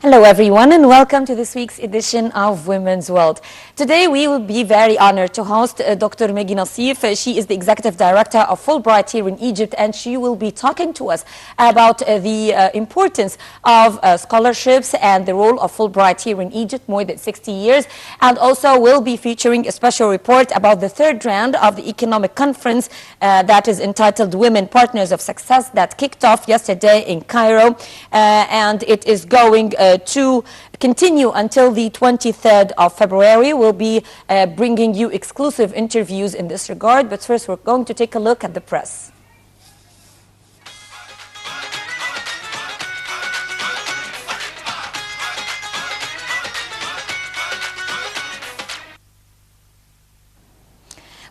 Hello everyone and welcome to this week's edition of Women's World. Today we will be very honored to host Dr. Maggie Nassif. She is the Executive Director of Fulbright here in Egypt, and she will be talking to us about the importance of scholarships and the role of Fulbright here in Egypt, more than 60 years, and also will be featuring a special report about the third round of the economic conference that is entitled Women Partners of Success that kicked off yesterday in Cairo, and it is going to continue until the 23rd of February. We'll be bringing you exclusive interviews in this regard, but first we're going to take a look at the press.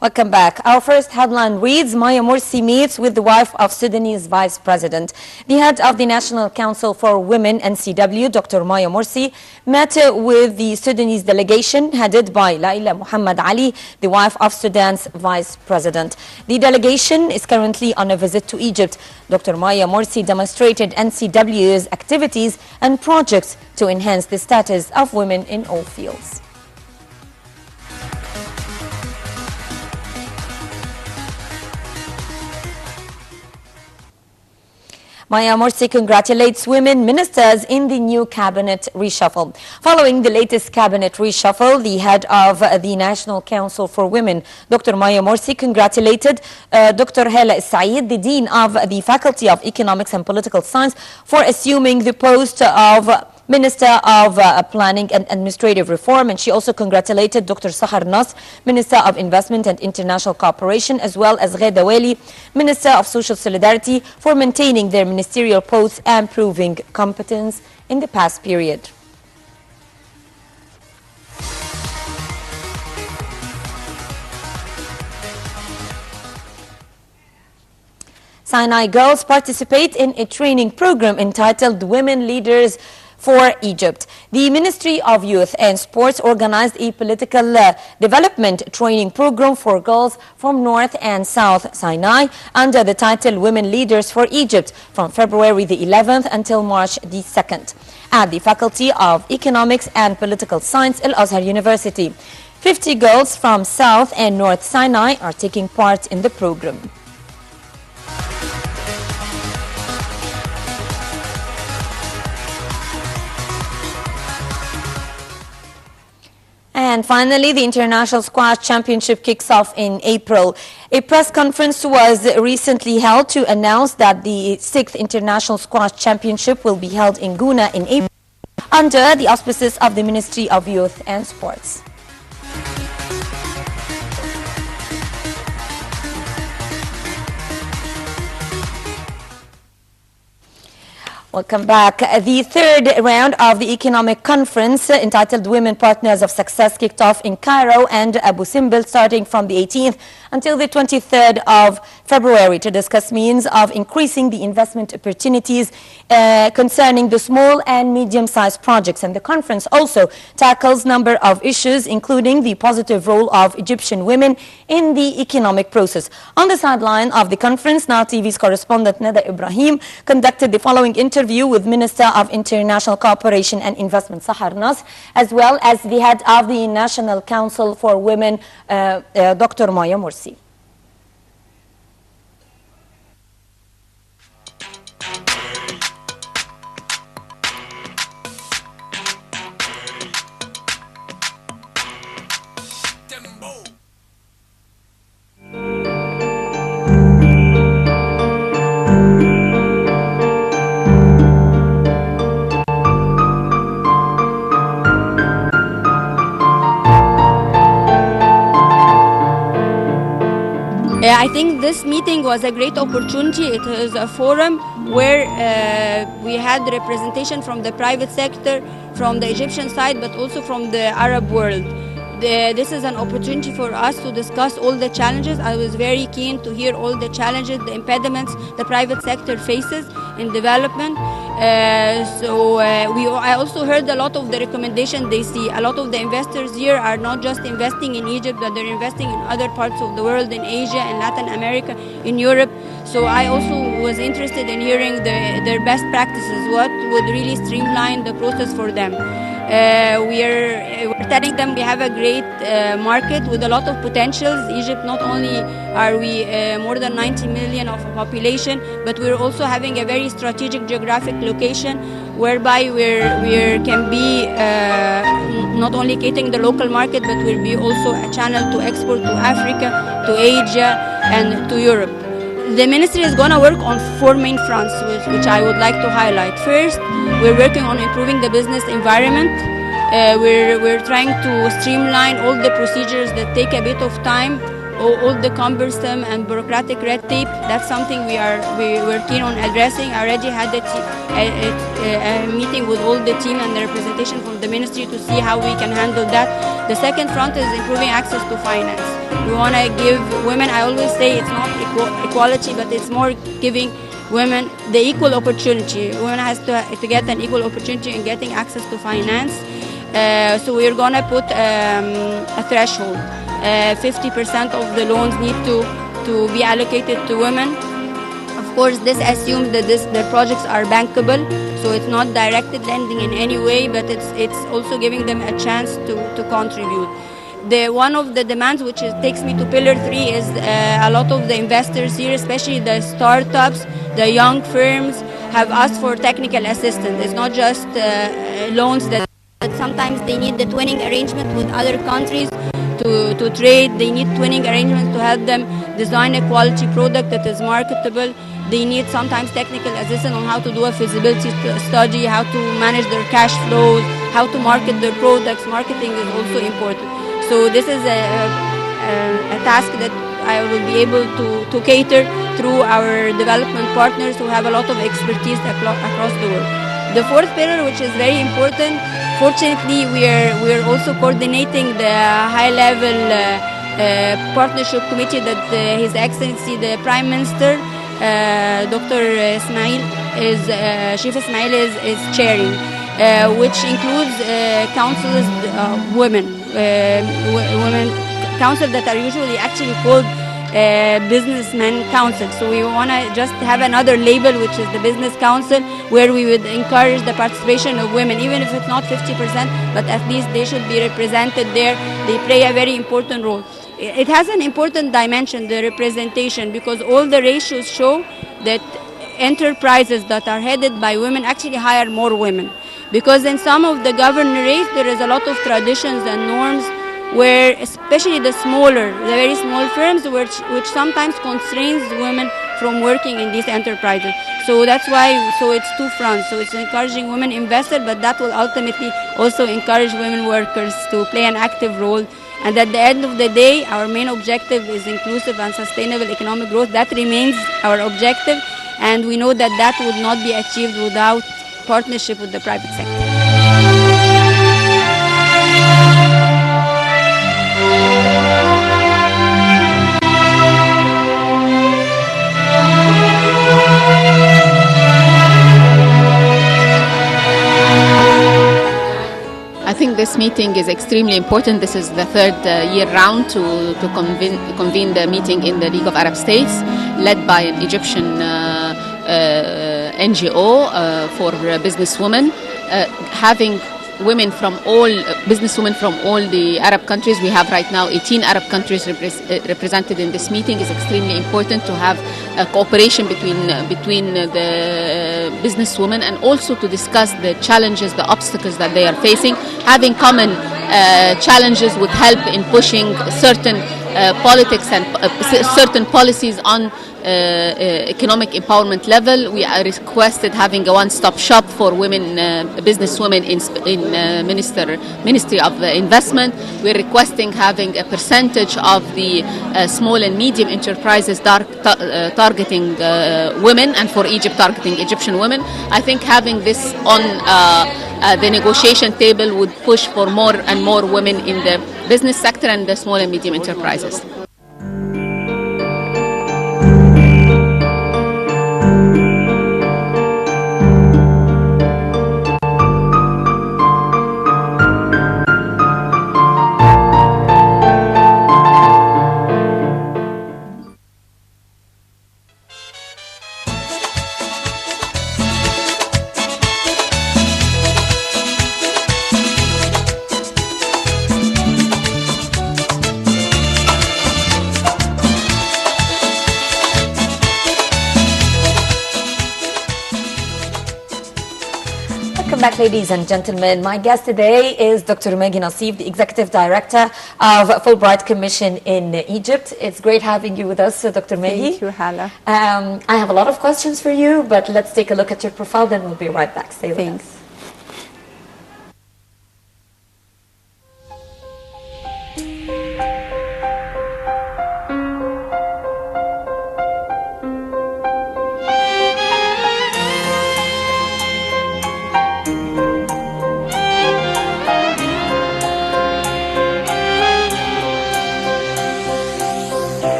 Welcome back. Our first headline reads, Maya Morsi meets with the wife of Sudanese Vice President. The head of the National Council for Women, NCW, Dr. Maya Morsi, met with the Sudanese delegation headed by Laila Muhammad Ali, the wife of Sudan's Vice President. The delegation is currently on a visit to Egypt. Dr. Maya Morsi demonstrated NCW's activities and projects to enhance the status of women in all fields. Maya Morsi congratulates women ministers in the new cabinet reshuffle. Following the latest cabinet reshuffle, the head of the National Council for Women, Dr. Maya Morsi, congratulated Dr. Hala Said, the Dean of the Faculty of Economics and Political Science, for assuming the post of Minister of Planning and Administrative Reform, and she also congratulated Dr. Sahar Nas, Minister of Investment and International Cooperation, as well as Gheda Wali, Minister of Social Solidarity, for maintaining their ministerial posts and proving competence in the past period. Sinai girls participate in a training program entitled Women Leaders for Egypt. The Ministry of Youth and Sports organized a political development training program for girls from North and South Sinai under the title Women Leaders for Egypt from February the 11th until March the 2nd at the Faculty of Economics and Political Science, Al Azhar University. 50 girls from South and North Sinai are taking part in the program. And finally, the International Squash Championship kicks off in April. A press conference was recently held to announce that the 6th International Squash Championship will be held in Guna in April under the auspices of the Ministry of Youth and Sports. Welcome back. The third round of the economic conference entitled Women Partners of Success kicked off in Cairo and Abu Simbel starting from the 18th until the 23rd of February to discuss means of increasing the investment opportunities concerning the small and medium-sized projects. And the conference also tackles a number of issues, including the positive role of Egyptian women in the economic process. On the sideline of the conference, Now TV's correspondent Nada Ibrahim conducted the following interview with Minister of International Cooperation and Investment Sahar Nas, as well as the head of the National Council for Women, Dr. Maya Morsi. I think this meeting was a great opportunity. It is a forum where we had representation from the private sector, from the Egyptian side, but also from the Arab world. This is an opportunity for us to discuss all the challenges. I was very keen to hear all the challenges, the impediments the private sector faces in development. I also heard a lot of the recommendations they see. A lot of the investors here are not just investing in Egypt, but they're investing in other parts of the world, in Asia, in Latin America, in Europe. So I also was interested in hearing their best practices, what would really streamline the process for them. We're telling them we have a great market with a lot of potentials. Egypt, not only are we more than 90 million of a population, but we're also having a very strategic geographic location whereby we can be not only catering the local market, but we'll be also a channel to export to Africa, to Asia, and to Europe. The ministry is going to work on 4 main fronts, which I would like to highlight. First, we're working on improving the business environment. We're trying to streamline all the procedures that take a bit of time, all the cumbersome and bureaucratic red tape. That's something we're keen on addressing. I already had a meeting with all the team and the representation from the ministry to see how we can handle that. The second front is improving access to finance. We want to give women, I always say it's not equality, but it's more giving women the equal opportunity. Women has to get an equal opportunity in getting access to finance. So we're going to put a threshold. 50% of the loans need to be allocated to women. Of course, this assumes that the projects are bankable, so it's not directed lending in any way, but it's also giving them a chance to contribute. One of the demands, which takes me to pillar 3, is a lot of the investors here, especially the startups, the young firms, have asked for technical assistance. It's not just loans that sometimes they need the twinning arrangement with other countries to trade. They need twinning arrangements to help them design a quality product that is marketable. They need sometimes technical assistance on how to do a feasibility study, how to manage their cash flows, how to market their products. Marketing is also important. So this is a task that I will be able to cater through our development partners who have a lot of expertise across the world. The fourth pillar, which is very important, fortunately we are also coordinating the high-level partnership committee that His Excellency the Prime Minister, Dr. Ismail Chief Ismail is chairing, which includes councils, women council that are usually actually called businessmen council. So we want to just have another label, which is the business council, where we would encourage the participation of women, even if it's not 50%, but at least they should be represented there. They play a very important role. It has an important dimension, the representation, because all the ratios show that enterprises that are headed by women actually hire more women. Because in some of the governorates, there is a lot of traditions and norms where, especially the very small firms, which sometimes constrains women from working in these enterprises. So that's why, it's 2 fronts. So it's encouraging women investors, but that will ultimately also encourage women workers to play an active role. And at the end of the day, our main objective is inclusive and sustainable economic growth. That remains our objective, and we know that that would not be achieved without partnership with the private sector. I think this meeting is extremely important. This is the 3rd year round to convene the meeting in the League of Arab States, led by an Egyptian NGO for businesswomen, having women from businesswomen from all the Arab countries. We have right now 18 Arab countries represented in this meeting. It's extremely important to have cooperation between the businesswomen, and also to discuss the challenges, the obstacles that they are facing. Having common challenges would help in pushing certain politics and certain policies on economic empowerment level. We are requested having a one-stop shop for women, businesswomen in Ministry of Investment. We're requesting having a percentage of the small and medium enterprises targeting women, and for Egypt targeting Egyptian women. I think having this on the negotiation table would push for more and more women in the business sector and the small and medium enterprises. Welcome back, ladies and gentlemen. My guest today is Dr. Maggie Nassif, the Executive Director of Fulbright Commission in Egypt. It's great having you with us, Dr. Maggie. Thank you, Hala. I have a lot of questions for you, but let's take a look at your profile, then we'll be right back. Stay with Thanks. us.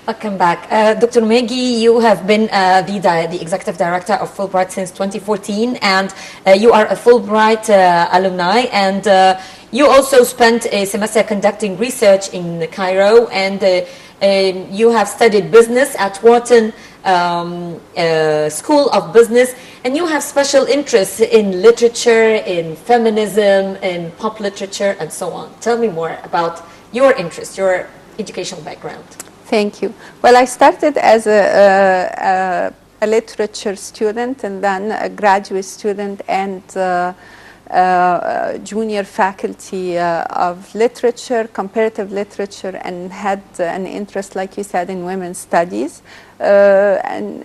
Welcome back. Dr. Maggie, you have been the Executive Director of Fulbright since 2014, and you are a Fulbright alumni, and you also spent a semester conducting research in Cairo, and you have studied business at Wharton School of Business, and you have special interests in literature, in feminism, in pop literature, and so on. Tell me more about your interests, your educational background. Thank you. Well, I started as a literature student and then a graduate student and junior faculty of literature, comparative literature, and had an interest, like you said, in women's studies. When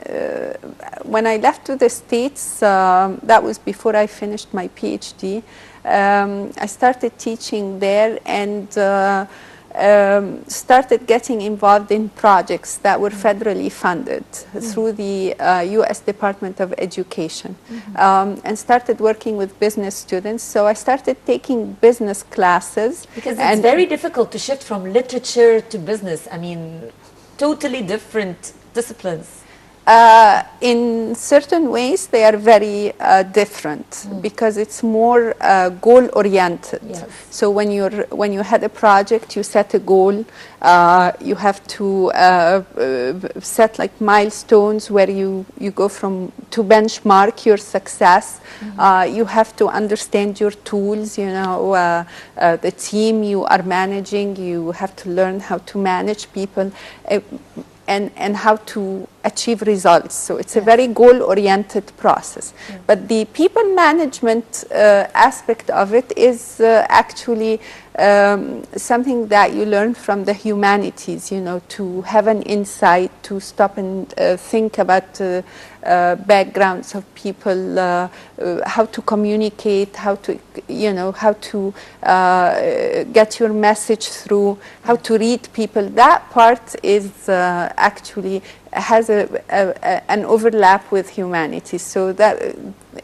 I left to the States, that was before I finished my PhD, I started teaching there and started getting involved in projects that were federally funded through the U.S. Department of Education, and started working with business students. So I started taking business classes. Because it's very difficult to shift from literature to business. I mean, totally different disciplines. In certain ways, they are very different because it's more goal-oriented. Yes. So when you had a project, you set a goal. You have to set like milestones where you go from to benchmark your success. You have to understand your tools. You know, the team you are managing. You have to learn how to manage people. And how to achieve results. So it's a very goal-oriented process. But the people management aspect of it is actually something that you learn from the humanities, you know, to have an insight, to stop and think about backgrounds of people, how to communicate, how to, you know, how to get your message through, how to read people. That part is actually has an overlap with humanities. So that,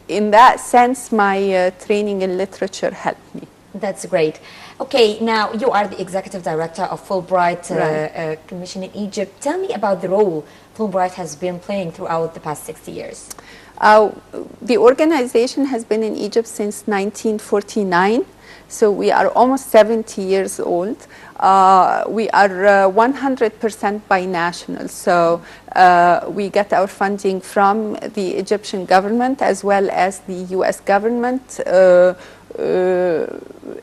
in that sense, my training in literature helped me. That's great. Okay, now you are the Executive Director of Fulbright Commission in Egypt. Tell me about the role Fulbright has been playing throughout the past 60 years. The organization has been in Egypt since 1949. So we are almost 70 years old. We are 100% binational. So we get our funding from the Egyptian government as well as the U.S. government.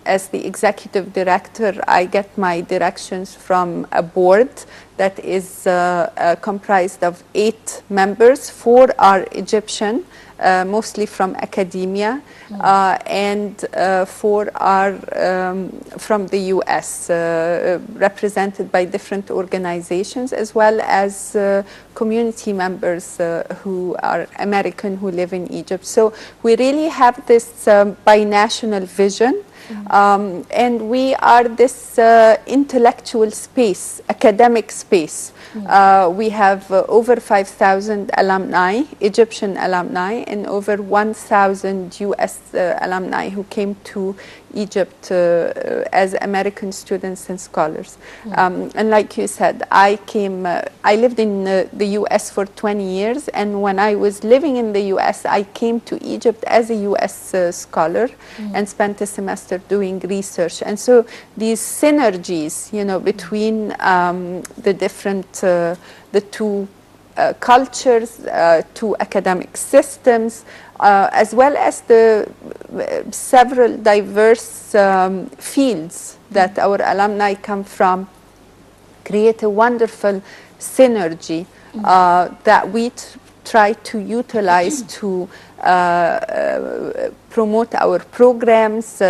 As the executive director, I get my directions from a board that is comprised of 8 members. 4 are Egyptian, mostly from academia, and 4 are from the U.S., represented by different organizations, as well as community members who are American who live in Egypt. So we really have this binational vision And we are this intellectual space, academic space. We have over 5,000 alumni, Egyptian alumni, and over 1,000 US alumni who came to Egypt as American students and scholars. And like you said, I lived in the US for 20 years, and when I was living in the US, I came to Egypt as a US scholar and spent a semester doing research. And so these synergies, you know, between the different, the two cultures, two academic systems, as well as the several diverse fields that our alumni come from, create a wonderful synergy that we try to utilize to promote our programs,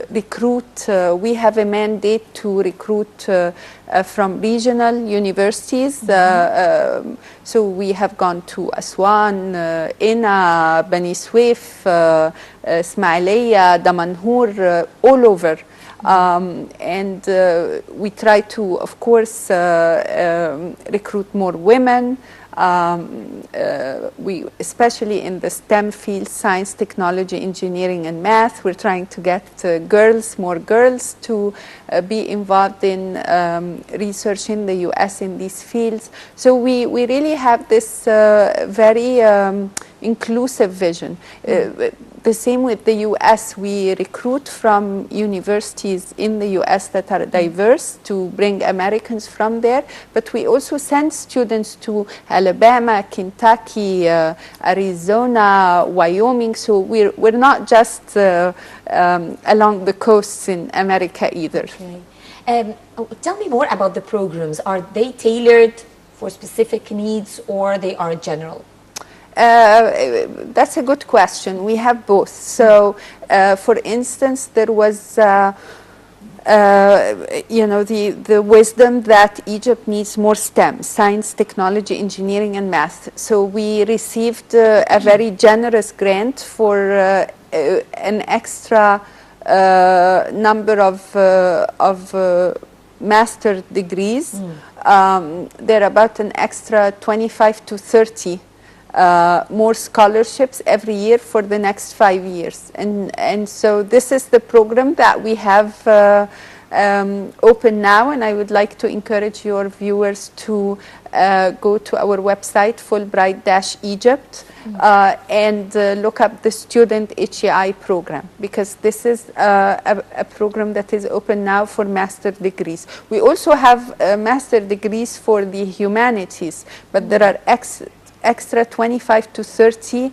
recruit. We have a mandate to recruit from regional universities. So we have gone to Aswan, Ina, Bani Suef, Ismailia, Damanhur, all over. And we try to, of course, recruit more women. We, especially in the STEM field, science, technology, engineering, and math, we're trying to get more girls to be involved in research in the US in these fields. So we really have this very inclusive vision. The same with the US, we recruit from universities in the US that are diverse to bring Americans from there, but we also send students to Alabama, Kentucky, Arizona, Wyoming, so we're not just along the coasts in America either. Okay. Tell me more about the programs. Are they tailored for specific needs or they are general? That's a good question. We have both. So, for instance, there was, you know, the wisdom that Egypt needs more STEM, science, technology, engineering, and math. So we received a very generous grant for an extra number of master degrees. They're about an extra 25 to 30 more scholarships every year for the next 5 years. And so this is the program that we have open now, and I would like to encourage your viewers to go to our website, Fulbright-Egypt, and look up the student HEI program, because this is a program that is open now for master degrees. We also have master degrees for the humanities, but there are extra 25 to 30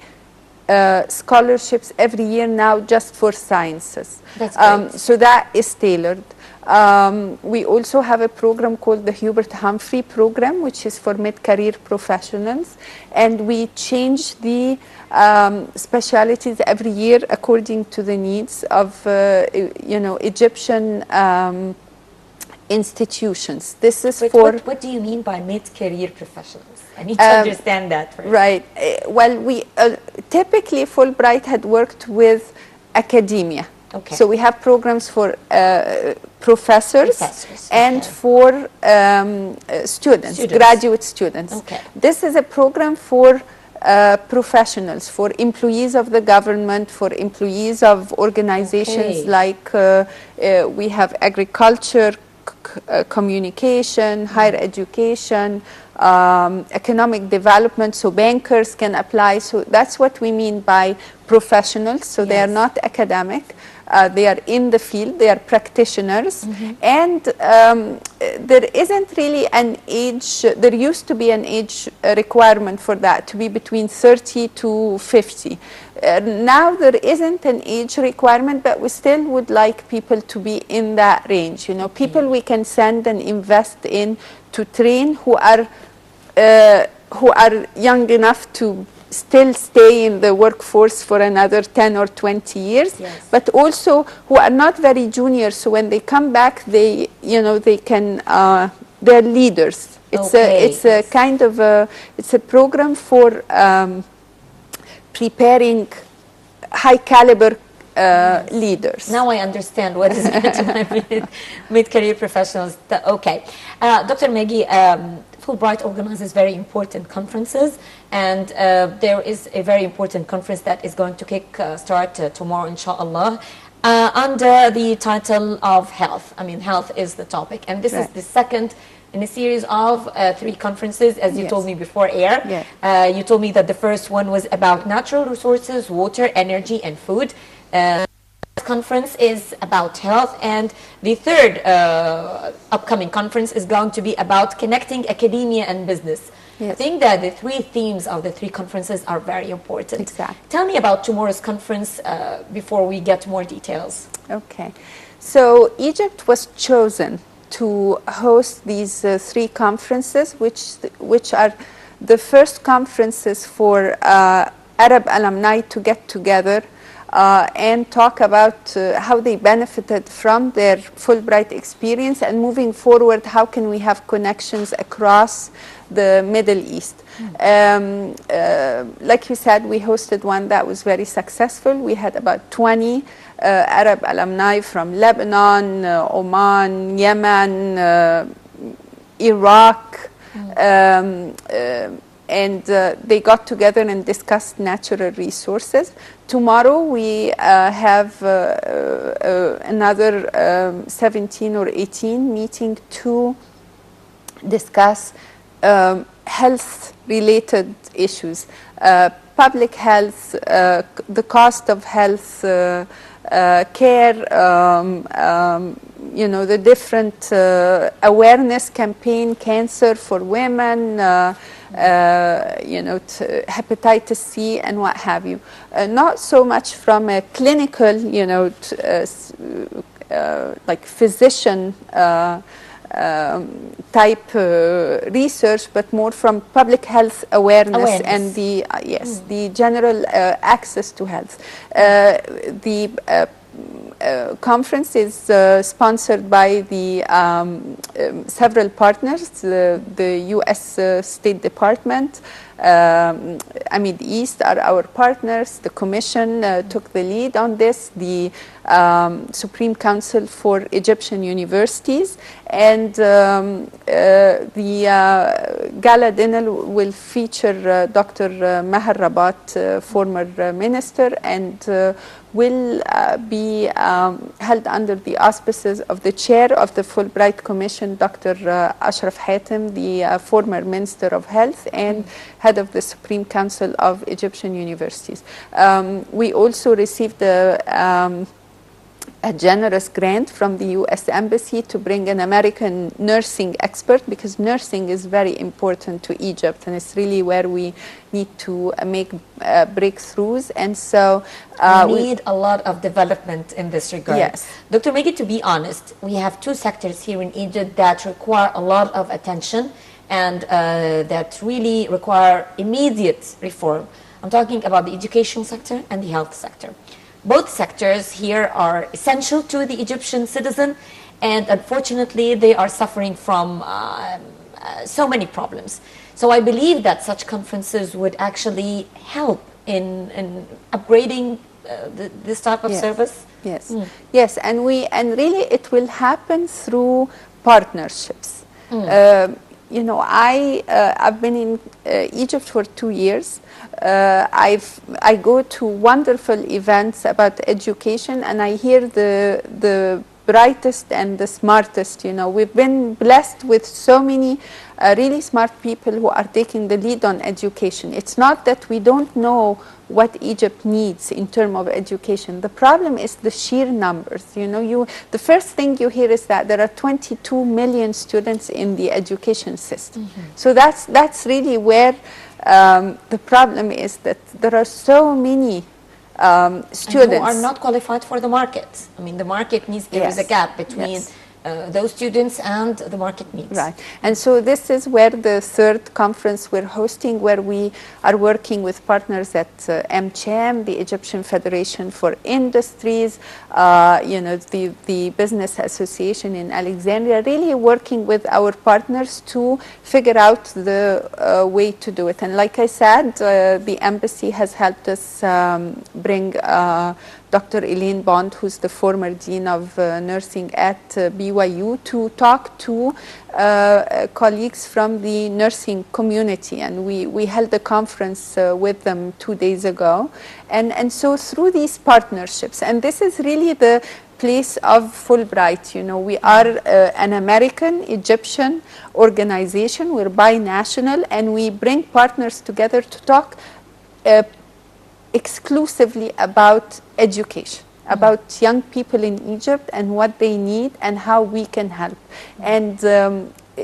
scholarships every year now just for sciences. That's great. So that is tailored. We also have a program called the Hubert Humphrey program, which is for mid-career professionals, and we change the specialities every year according to the needs of you know, Egyptian institutions. This is What do you mean by mid-career professionals? I need to understand that first. Right. Well, we typically Fulbright had worked with academia. Okay. So we have programs for professors and okay. for students, graduate students. Okay. This is a program for professionals, for employees of the government, for employees of organizations Okay. like we have agriculture, communication, higher education, economic development, so bankers can apply. So that's what we mean by professionals. So they are not academic. They are in the field, they are practitioners, and there isn't really an age, there used to be an age requirement for that, to be between 30 to 50. Now there isn't an age requirement, but we still would like people to be in that range. You know, people we can send and invest in to train who are young enough to still stay in the workforce for another 10 or 20 years, but also who are not very junior, so when they come back, they, you know, they can, they're leaders. It's a kind of it's a program for preparing high caliber leaders. Now I understand what is meant by mid-career professionals. Okay. Dr. Maggie, Fulbright organizes very important conferences, and there is a very important conference that is going to start tomorrow, inshallah, under the title of health. I mean, health is the topic, and this is the second in a series of 3 conferences, as you told me before air. You told me that the first one was about natural resources, water, energy, and food. Conference is about health, and the third upcoming conference is going to be about connecting academia and business. I think that the 3 themes of the 3 conferences are very important. Exactly. Tell me about tomorrow's conference before we get more details. Okay. So Egypt was chosen to host these 3 conferences, which are the first conferences for Arab alumni to get together and talk about how they benefited from their Fulbright experience, and moving forward, how can we have connections across the Middle East. Like you said, we hosted one that was very successful. We had about 20 Arab alumni from Lebanon, Oman, Yemen, Iraq, and they got together and discussed natural resources. Tomorrow we have another 17 or 18 meeting to discuss health-related issues, public health, the cost of health care, you know, the different awareness campaign, cancer for women, you know, hepatitis C and what have you. Not so much from a clinical, you know, like physician type research, but more from public health awareness. And the the general access to health. The conference is sponsored by the several partners, the U.S. State Department, Amid East are our partners. The Commission took the lead on this, the Supreme Council for Egyptian Universities, and the gala dinner will feature Dr. Maher Rabat, former minister, and will be held under the auspices of the chair of the Fulbright Commission, Dr. Ashraf Hatem, the former Minister of Health and head of the Supreme Council of Egyptian Universities. We also received a generous grant from the U.S. Embassy to bring an American nursing expert, because nursing is very important to Egypt, and it's really where we need to make breakthroughs. And so we need a lot of development in this regard. Yes. Dr. Maggie, to be honest, we have 2 sectors here in Egypt that require a lot of attention and that really require immediate reform. I'm talking about the education sector and the health sector. Both sectors here are essential to the Egyptian citizen, and unfortunately they are suffering from so many problems. So I believe that such conferences would actually help in upgrading this type of service. Yes, yes, and really it will happen through partnerships. You know, I've been in Egypt for 2 years. I go to wonderful events about education, and I hear the brightest and the smartest. You know, we've been blessed with so many really smart people who are taking the lead on education. It's not that we don't know what Egypt needs in terms of education. The problem is the sheer numbers. You know, the first thing you hear is that there are 22 million students in the education system. So that's really where the problem is, that there are so many students who are not qualified for the market. I mean, the market needs, there is a gap between those students and the market needs. Right. And so this is where the third conference we're hosting, where we are working with partners at MCHAM, the Egyptian Federation for Industries, you know, the Business Association in Alexandria, really working with our partners to figure out the way to do it. And like I said, the embassy has helped us bring Dr. Elaine Bond, who's the former Dean of Nursing at BYU, to talk to colleagues from the nursing community. And we held a conference with them 2 days ago. And so through these partnerships, and this is really the place of Fulbright. You know, we are an American Egyptian organization. We're binational, and we bring partners together to talk exclusively about education, about young people in Egypt and what they need and how we can help. And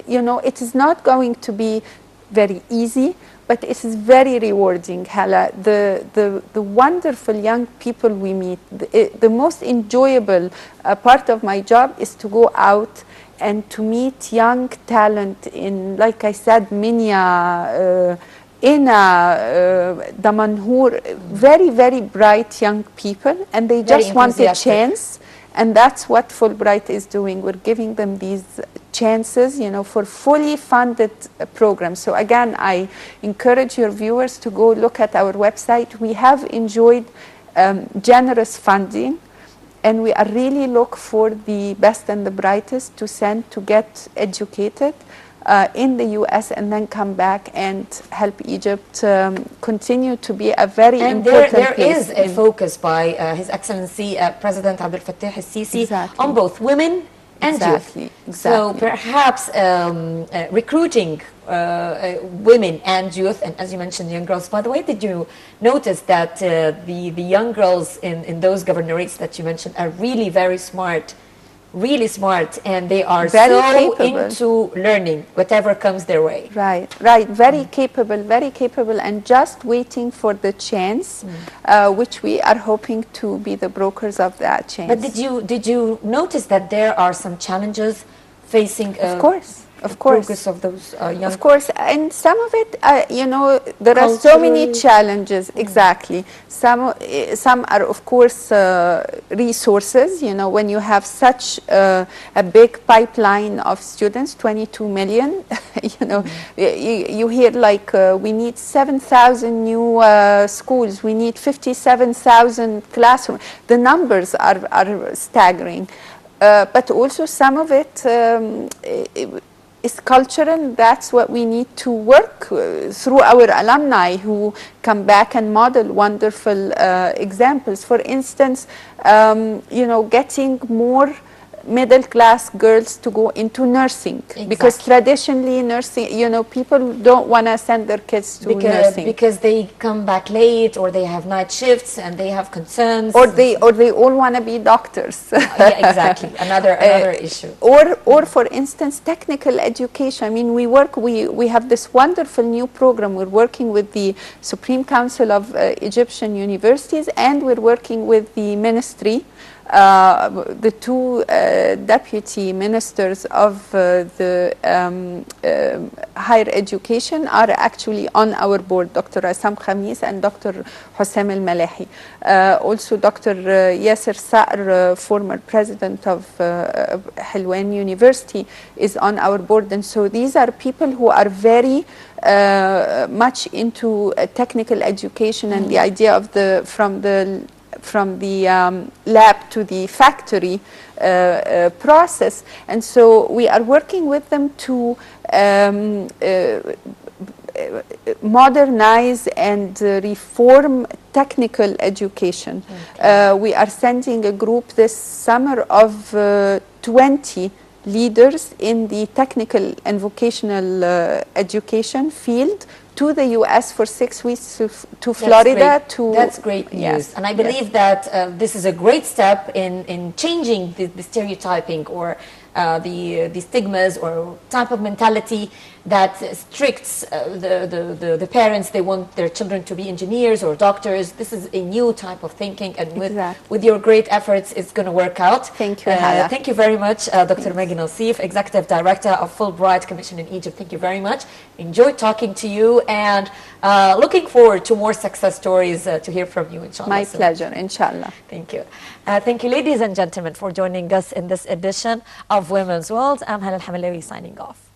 you know, it is not going to be very easy, but it is very rewarding, Hala. The wonderful young people we meet, the most enjoyable part of my job is to go out and to meet young talent in, like I said, Minya, Damanhur, very, very bright young people, and they just want a chance. And that's what Fulbright is doing. We're giving them these chances, you know, for fully funded programs. So again, I encourage your viewers to go look at our website. We have enjoyed generous funding, and we are really look for the best and the brightest to send to get educated in the U.S. and then come back and help Egypt continue to be a very important there place. There is a focus by His Excellency President Abdel Fattah al-Sisi on both women and youth. So perhaps recruiting women and youth, and as you mentioned, young girls. By the way, did you notice that the young girls in those governorates that you mentioned are really very smart? Really smart, and they are very capable. Into learning whatever comes their way. Right, very capable, and just waiting for the chance, which we are hoping to be the brokers of that chance. But did you notice that there are some challenges facing? Of course, progress of those young. Of course, and some of it, you know, there are so many challenges. Exactly. Some are, of course, resources. You know, when you have such a big pipeline of students, 22 million, you know, you hear like we need 7,000 new schools. We need 57,000 classrooms. The numbers are staggering. But also some of it is cultural. That's what we need to work through our alumni who come back and model wonderful examples. For instance, you know, getting more middle-class girls to go into nursing, because traditionally nursing, you know, people don't want to send their kids to nursing because they come back late, or they have night shifts and they have concerns, or they all want to be doctors. Yeah, exactly. Another issue. Or for instance, technical education. I mean, we have this wonderful new program. We're working with the Supreme Council of Egyptian Universities, and we're working with the ministry. The two deputy ministers of the higher education are actually on our board, Dr. Assam Khamis and Dr. Hussam al-Malahi. Also, Dr. Yasser Sa'r, former president of Helwan University, is on our board. And so these are people who are very much into technical education and the idea of from the lab to the factory process. And so we are working with them to modernize and reform technical education. We are sending a group this summer of 20 leaders in the technical and vocational education field to the U.S. for 6 weeks to Florida. That's great news. Yes. And I believe that this is a great step in changing the stereotyping or the stigmas or type of mentality that restricts the parents. They want their children to be engineers or doctors. This is a new type of thinking, and with your great efforts, it's going to work out. Thank you, Hala. Thank you very much, Dr. Megan Al-Seif, Executive Director of Fulbright Commission in Egypt. Thank you very much. Enjoyed talking to you, and looking forward to more success stories to hear from you, inshallah. My pleasure, inshallah. Thank you. Thank you, ladies and gentlemen, for joining us in this edition of Women's World. I'm Hala Al-Hamilawi signing off.